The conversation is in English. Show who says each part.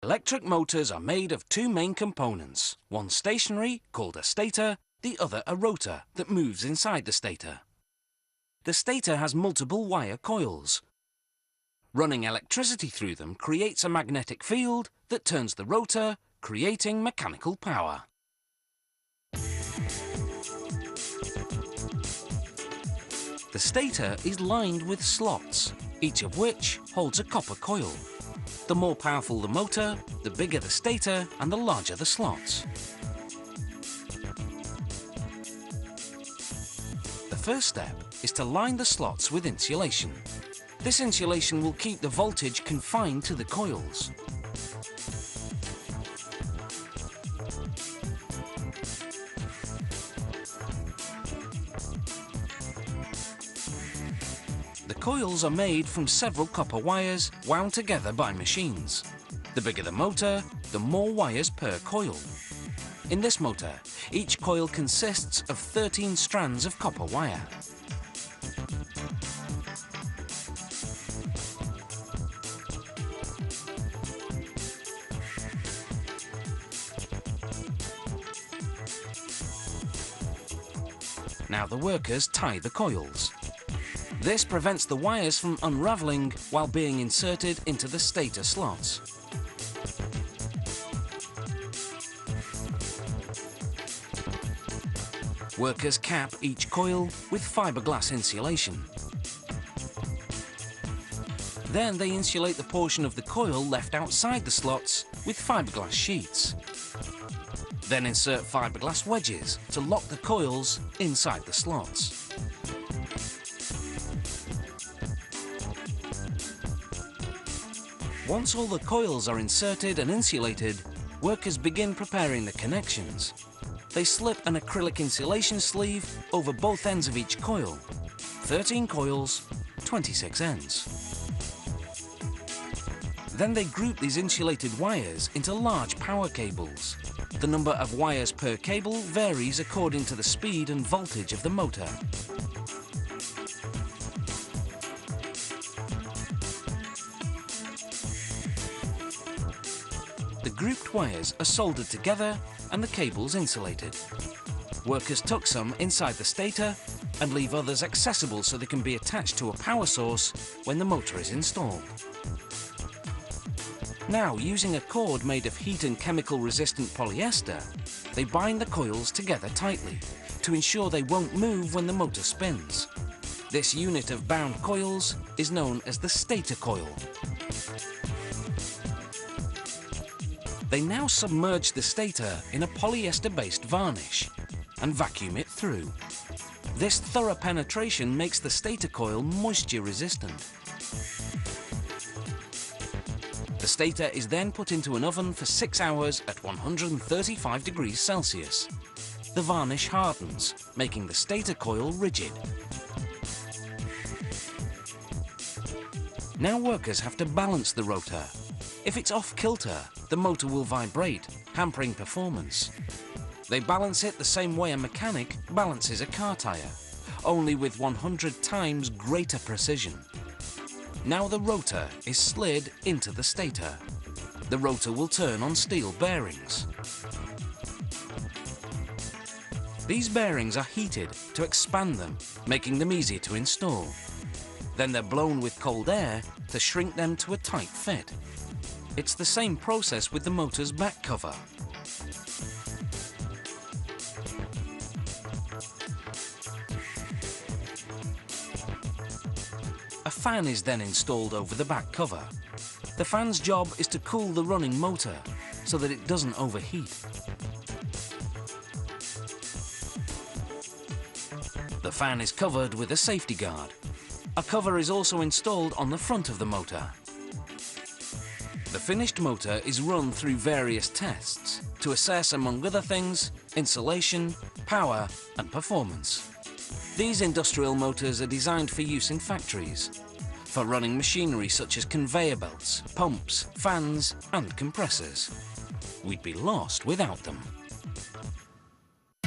Speaker 1: Electric motors are made of two main components, one stationary, called a stator, the other a rotor that moves inside the stator. The stator has multiple wire coils. Running electricity through them creates a magnetic field that turns the rotor, creating mechanical power. The stator is lined with slots, each of which holds a copper coil. The more powerful the motor, the bigger the stator and the larger the slots. The first step is to line the slots with insulation. This insulation will keep the voltage confined to the coils. The coils are made from several copper wires wound together by machines. The bigger the motor, the more wires per coil. In this motor, each coil consists of 13 strands of copper wire. Now the workers tie the coils. This prevents the wires from unraveling while being inserted into the stator slots. Workers cap each coil with fiberglass insulation. Then they insulate the portion of the coil left outside the slots with fiberglass sheets. Then insert fiberglass wedges to lock the coils inside the slots. Once all the coils are inserted and insulated, workers begin preparing the connections. They slip an acrylic insulation sleeve over both ends of each coil. 13 coils, 26 ends. Then they group these insulated wires into large power cables. The number of wires per cable varies according to the speed and voltage of the motor. The grouped wires are soldered together and the cables insulated. Workers tuck some inside the stator and leave others accessible so they can be attached to a power source when the motor is installed. Now, using a cord made of heat and chemical resistant polyester, they bind the coils together tightly to ensure they won't move when the motor spins. This unit of bound coils is known as the stator coil. They now submerge the stator in a polyester-based varnish and vacuum it through. This thorough penetration makes the stator coil moisture-resistant. The stator is then put into an oven for 6 hours at 135 degrees Celsius. The varnish hardens, making the stator coil rigid. Now workers have to balance the rotor. If it's off-kilter, the motor will vibrate, hampering performance. They balance it the same way a mechanic balances a car tire, only with 100 times greater precision. Now the rotor is slid into the stator. The rotor will turn on steel bearings. These bearings are heated to expand them, making them easier to install. Then they're blown with cold air to shrink them to a tight fit. It's the same process with the motor's back cover. A fan is then installed over the back cover. The fan's job is to cool the running motor so that it doesn't overheat. The fan is covered with a safety guard. A cover is also installed on the front of the motor. The finished motor is run through various tests to assess, among other things, insulation, power and performance. These industrial motors are designed for use in factories, for running machinery such as conveyor belts, pumps, fans and compressors. We'd be lost without them.